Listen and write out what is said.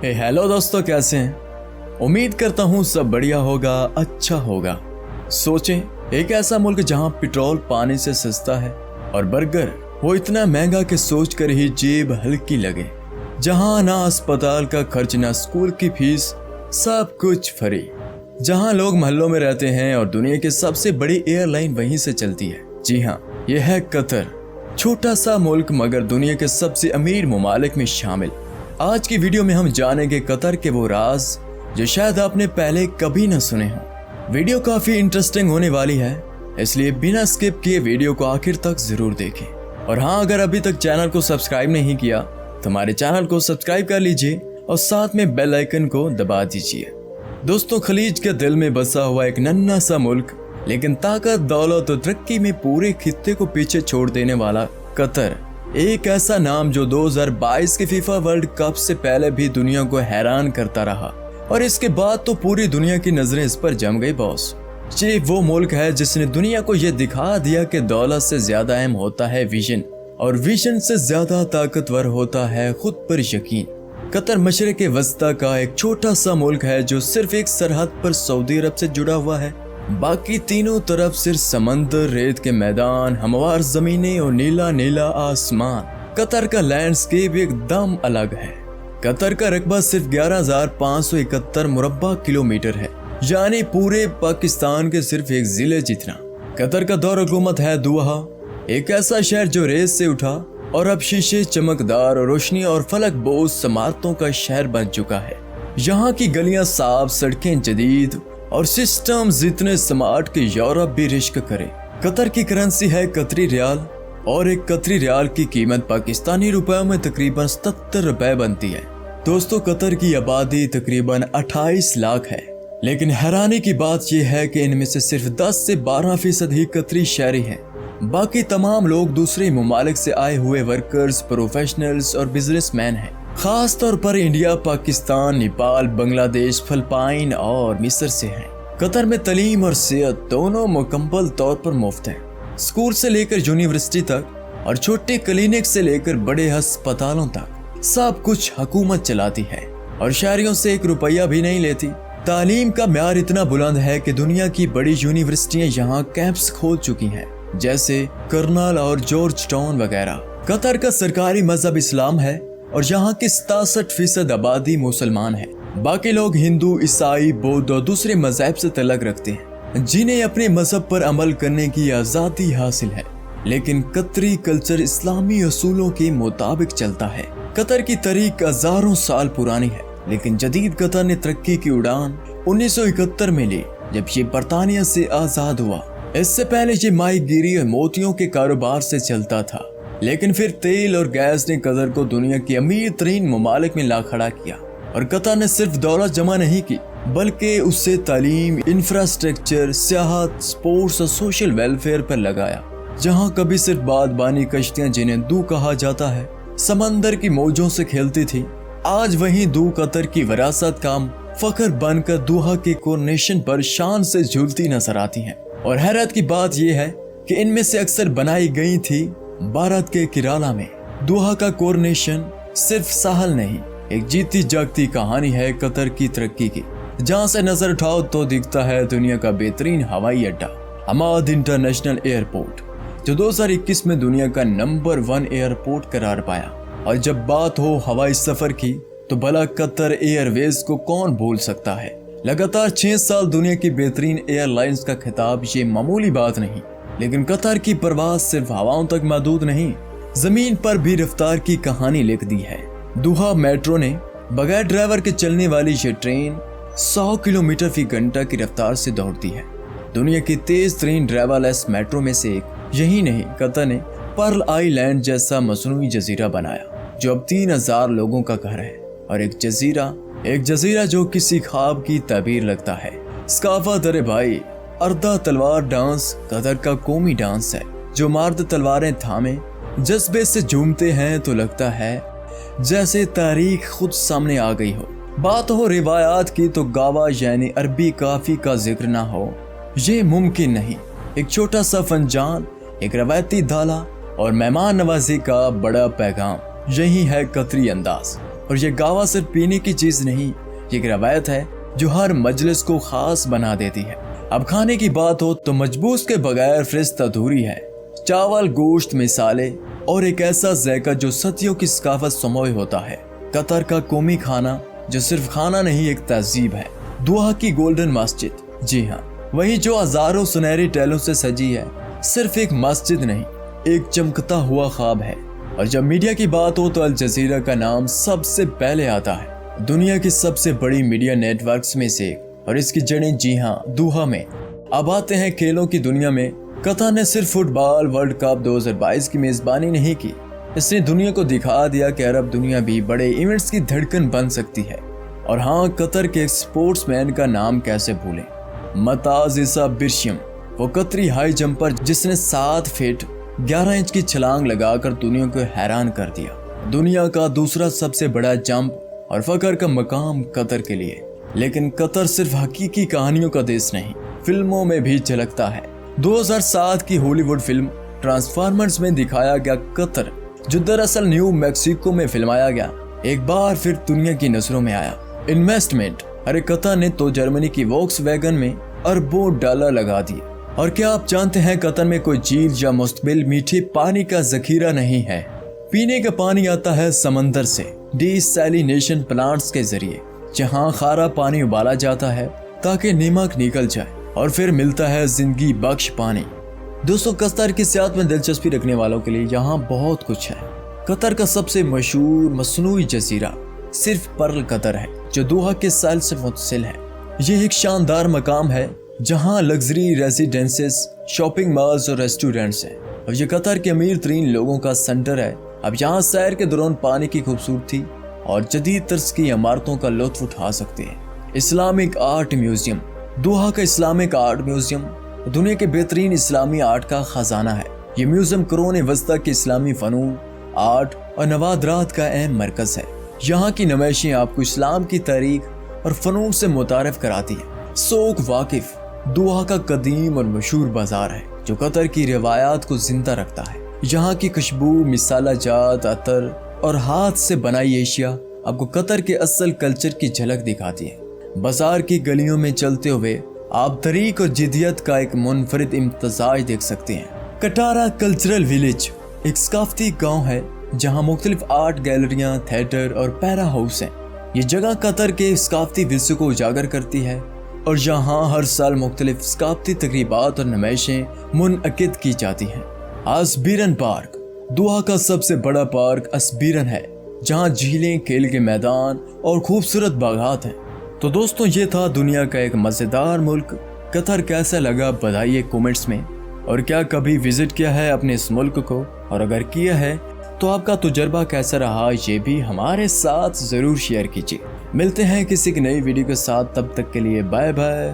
Hello दोस्तों, कैसे हैं? उम्मीद करता हूँ सब बढ़िया होगा, अच्छा होगा। सोचें, एक ऐसा मुल्क जहाँ पेट्रोल पानी से सस्ता है और बर्गर वो इतना महंगा कि सोच कर ही जेब हल्की लगे, जहाँ ना अस्पताल का खर्च ना स्कूल की फीस, सब कुछ फ्री, जहाँ लोग मोहल्लों में रहते हैं और दुनिया की सबसे बड़ी एयरलाइन वहीं से चलती है। जी हाँ, यह है कतर। छोटा सा मुल्क मगर दुनिया के सबसे अमीर ममालिक में शामिल। आज की वीडियो में हम जानेंगे कतर के वो राज जो शायद आपने पहले कभी न सुने हों। वीडियो काफी इंटरेस्टिंग होने वाली है, इसलिए बिना स्किप किए वीडियो को आखिर तक जरूर देखें। और हाँ, अगर अभी तक चैनल को सब्सक्राइब नहीं किया तो हमारे चैनल को सब्सक्राइब कर लीजिए और साथ में बेल आइकन को दबा दीजिए। दोस्तों, खलीज के दिल में बसा हुआ एक नन्हा सा मुल्क, लेकिन ताकत, दौलत और तरक्की में पूरे खित्ते को पीछे छोड़ देने वाला कतर, एक ऐसा नाम जो 2022 के फीफा वर्ल्ड कप से पहले भी दुनिया को हैरान करता रहा और इसके बाद तो पूरी दुनिया की नजरें इस पर जम गई। बॉस, ये वो मुल्क है जिसने दुनिया को यह दिखा दिया कि दौलत से ज्यादा अहम होता है विजन, और विजन से ज्यादा ताकतवर होता है खुद पर यकीन। कतर मशरिक़ वस्ता का एक छोटा सा मुल्क है जो सिर्फ एक सरहद पर सऊदी अरब से जुड़ा हुआ है। बाकी तीनों तरफ सिर्फ समंदर, रेत के मैदान, हमवार जमीनें और नीला नीला आसमान। कतर का लैंडस्केप एकदम अलग है। कतर का रकबा सिर्फ 11,571 मुरब्बा किलोमीटर है, यानी पूरे पाकिस्तान के सिर्फ एक जिले जितना। कतर का दौर हुकूमत है दोहा, एक ऐसा शहर जो रेत से उठा और अब शीशे, चमकदार और रोशनी और फलक बोस इमारतों का शहर बन चुका है। यहाँ की गलियां साफ, सड़कें जदीद और सिस्टम जितने स्मार्ट के यूरोप भी रिश्क करे। कतर की करेंसी है कतरी रियाल और एक कतरी रियाल की कीमत पाकिस्तानी रुपयों में तकरीबन 77 रुपए बनती है। दोस्तों, कतर की आबादी तकरीबन 28 लाख है, लेकिन हैरानी की बात यह है कि इनमें से सिर्फ 10 से 12% ही कतरी शहरी हैं। बाकी तमाम लोग दूसरे ममालिक से आए हुए वर्कर्स, प्रोफेशनल्स और बिजनेसमैन हैं। खास तौर पर इंडिया, पाकिस्तान, नेपाल, बांग्लादेश, फिलिपाइन और मिस्र से हैं। कतर में तालीम और सेहत दोनों मुकम्मल तौर पर मुफ्त है। स्कूल से लेकर यूनिवर्सिटी तक और छोटे क्लिनिक से लेकर बड़े अस्पतालों तक सब कुछ हुकूमत चलाती है और शहरियों से 1 रुपया भी नहीं लेती। तालीम का म्यार इतना बुलंद है कि दुनिया की बड़ी यूनिवर्सिटियां यहाँ कैंप्स खोल चुकी हैं, जैसे कर्नल और जॉर्ज टाउन वगैरह। कतर का सरकारी मजहब इस्लाम है और यहाँ की 67% आबादी मुसलमान है। बाकी लोग हिंदू, ईसाई, बौद्ध और दूसरे मजहब से तल्लुक़ रखते हैं, जिन्हें अपने मजहब पर अमल करने की आज़ादी हासिल है। लेकिन कतरी कल्चर इस्लामी असूलों के मुताबिक चलता है। कतर की तारीख हजारों साल पुरानी है, लेकिन जदीद कतर ने तरक्की की उड़ान 1971 में ली, जब ये बरतानिया से आज़ाद हुआ। इससे पहले ये माही गिरी और मोतियों के कारोबार से चलता था, लेकिन फिर तेल और गैस ने कतर को दुनिया के अमीर तरीन ममालिक में ला खड़ा किया। और कतर ने सिर्फ दौलत जमा नहीं की, बल्कि उससे तालीम, इंफ्रास्ट्रक्चर, सियाहत, स्पोर्ट्स और सोशल वेलफेयर पर लगाया। जहाँ कभी सिर्फ बादबानी कश्तियाँ, जिन्हें दू कहा जाता है, समंदर की मौजों से खेलती थी, आज वहीं दू कतर की विरासत का फख्र बनकर दोहा के कोरोनेशन पर शान से झूलती नजर आती हैं। और हैरत की बात यह है कि इनमें से अक्सर बनाई गई थी भारत के केराला में। दोहा का कोरोनेशन सिर्फ साहल नहीं, एक जीती जागती कहानी है कतर की तरक्की की। जहां से नजर उठाओ तो दिखता है दुनिया का बेहतरीन हवाई अड्डा, हमाद इंटरनेशनल एयरपोर्ट, जो 2021 में दुनिया का नंबर 1 एयरपोर्ट करार पाया। और जब बात हो हवाई सफर की तो भला कतर एयरवेज को कौन भूल सकता है। लगातार 6 साल दुनिया की बेहतरीन एयरलाइंस का खिताब ये मामूली बात नहीं। लेकिन कतर की परवाज सिर्फ हवाओं तक महदूद नहीं, जमीन पर भी रफ्तार की कहानी लिख दी है। दोहा मेट्रो ने बगैर ड्राइवर के चलने वाली ये ट्रेन 100 किलोमीटर फी घंटा की रफ्तार से दौड़ती है। दुनिया की तेज तरीन ड्राइवरलेस मेट्रो में से एक। यही नहीं, कतर ने पर्ल आइलैंड जैसा मसनूई जजीरा बनाया, जो अब 3000 लोगों का घर है। और एक जजीरा जो किसी ख्वाब की ताबीर लगता है। स्काफा दरे भाई, अर्धा तलवार डांस कतर का कौमी डांस है, जो मर्द तलवारें थामे जज्बे से झूमते हैं तो लगता है जैसे तारीख खुद सामने आ गई हो। बात हो रिवायात की तो गावा यानी अरबी काफी का जिक्र ना हो, ये मुमकिन नहीं। एक छोटा सा फंजान, एक रवायती धाला और मेहमान नवाजी का बड़ा पैगाम, यही है कतरी अंदाज। اور یہ گاوا صرف پینے کی چیز نہیں، یہ ایک روایت ہے جو ہر مجلس کو خاص بنا دیتی ہے۔ اب کھانے کی بات ہو تو مجبوس کے بغیر فہرست ادھوری ہے۔ چاول، گوشت، مثالیں اور ایک ایسا ذائقہ جو صدیوں کی ثقافت سموئے ہوتا ہے۔ قطر کا قومی کھانا جو صرف کھانا نہیں، ایک تہذیب ہے۔ دوحہ کی گولڈن مسجد، جی ہاں، وہی جو ہزاروں سنہری ٹیلوں سے سجی ہے، صرف ایک مسجد نہیں، ایک چمکتا ہوا خواب ہے۔ اور جب میڈیا کی بات ہو تو الجزیرہ کا نام سب سے پہلے آتا ہے، دنیا کی سب سے بڑی میڈیا نیٹ ورکس میں سے ایک، اور اس کی جڑیں جی ہاں دوحہ میں۔ اب آتے ہیں کھیلوں کی دنیا میں۔ قطر نے صرف فٹ بال ورلڈ کپ 2022 کی میزبانی نہیں کی، اس نے دنیا کو دکھا دیا کہ عرب دنیا بھی بڑے ایونٹس کی دھڑکن بن سکتی ہے۔ اور ہاں، قطر کے ایک سپورٹس مین کا نام کیسے بھولیں، متاز عیسیٰ برشیم، وہ قطری ہائی جمپر جس نے 7 فٹ 11 انچ کی چھلانگ لگا کر دنیا کو حیران کر دیا۔ دنیا کا دوسرا سب سے بڑا جمپ اور فخر کا مقام قطر کے لیے۔ لیکن قطر صرف حقیقی کہانیوں کا دیس نہیں، فلموں میں بھی جھلکتا ہے۔ 2007 کی ہالی ووڈ فلم ٹرانسفارمرز میں دکھایا گیا قطر، جو دراصل نیو میکسیکو میں فلمایا گیا، ایک بار پھر دنیا کی نظروں میں آیا۔ انویسٹمنٹ، ارے قطر نے تو جرمنی کی ووکس ویگن میں اربوں ڈالر لگا دیے۔ اور کیا آپ جانتے ہیں قطر میں کوئی جھیل یا مستقبل میٹھے پانی کا ذخیرہ نہیں ہے؟ پینے کا پانی آتا ہے سمندر سے، ڈی سیلینیشن پلانٹس کے ذریعے، جہاں خارا پانی ابالا جاتا ہے تاکہ نمک نکل جائے، اور پھر ملتا ہے زندگی بخش پانی۔ دوستو، قطر کی سیاحت میں دلچسپی رکھنے والوں کے لیے یہاں بہت کچھ ہے۔ قطر کا سب سے مشہور مصنوعی جزیرہ صرف پرل قطر ہے، جو دوحہ کے ساحل سے متصل ہے۔ یہ ایک شاندار مقام ہے جہاں لگژری ریزیڈنسز، شاپنگ مالز اور ریسٹورنٹس ہیں، اور یہ قطر کے امیر ترین لوگوں کا سینٹر ہے۔ اب یہاں سیر کے دوران پانی کی خوبصورتی اور جدید طرز کی عمارتوں کا لطف اٹھا سکتے ہیں۔ اسلامک آرٹ میوزیم، دوحہ کا اسلامک آرٹ میوزیم دنیا کے بہترین اسلامی آرٹ کا خزانہ ہے۔ یہ میوزیم قرون وسطیٰ کے اسلامی فنون، آرٹ اور نوادرات کا اہم مرکز ہے۔ یہاں کی نمائشیں آپ کو اسلام کی تاریخ اور فنون سے متعارف کراتی ہیں۔ سوق واقف، دوحہ کا قدیم اور مشہور بازار ہے جو قطر کی روایات کو زندہ رکھتا ہے۔ یہاں کی خوشبو، مسالہ جات، عطر اور ہاتھ سے بنائی اشیاء آپ کو قطر کے اصل کلچر کی جھلک دکھاتی ہے۔ بازار کی گلیوں میں چلتے ہوئے آپ طریق اور جدیت کا ایک منفرد امتزاج دیکھ سکتے ہیں۔ کٹارا کلچرل ویلیج ایک ثقافتی گاؤں ہے جہاں مختلف آرٹ گیلریاں، تھیٹر اور پیرا ہاؤس ہیں۔ یہ جگہ قطر کے ثقافتی ورثے کو اجاگر کرتی ہے، اور یہاں ہر سال مختلف ثقافتی تقریبات اور نمائشیں منعقد کی جاتی ہیں۔ اسبیرن پارک، دوحہ کا سب سے بڑا پارک اسبیرن ہے، جہاں جھیلیں، کھیل کے میدان اور خوبصورت باغات ہیں۔ تو دوستوں، یہ تھا دنیا کا ایک مزیدار ملک قطر۔ کیسا لگا بتائیے کومنٹس میں، اور کیا کبھی وزٹ کیا ہے اپنے اس ملک کو، اور اگر کیا ہے تو آپ کا تجربہ کیسا رہا یہ بھی ہمارے ساتھ ضرور شیئر کیجیے۔ ملتے ہیں کسی ایک نئی ویڈیو کے ساتھ، تب تک کے لیے بائے بائے۔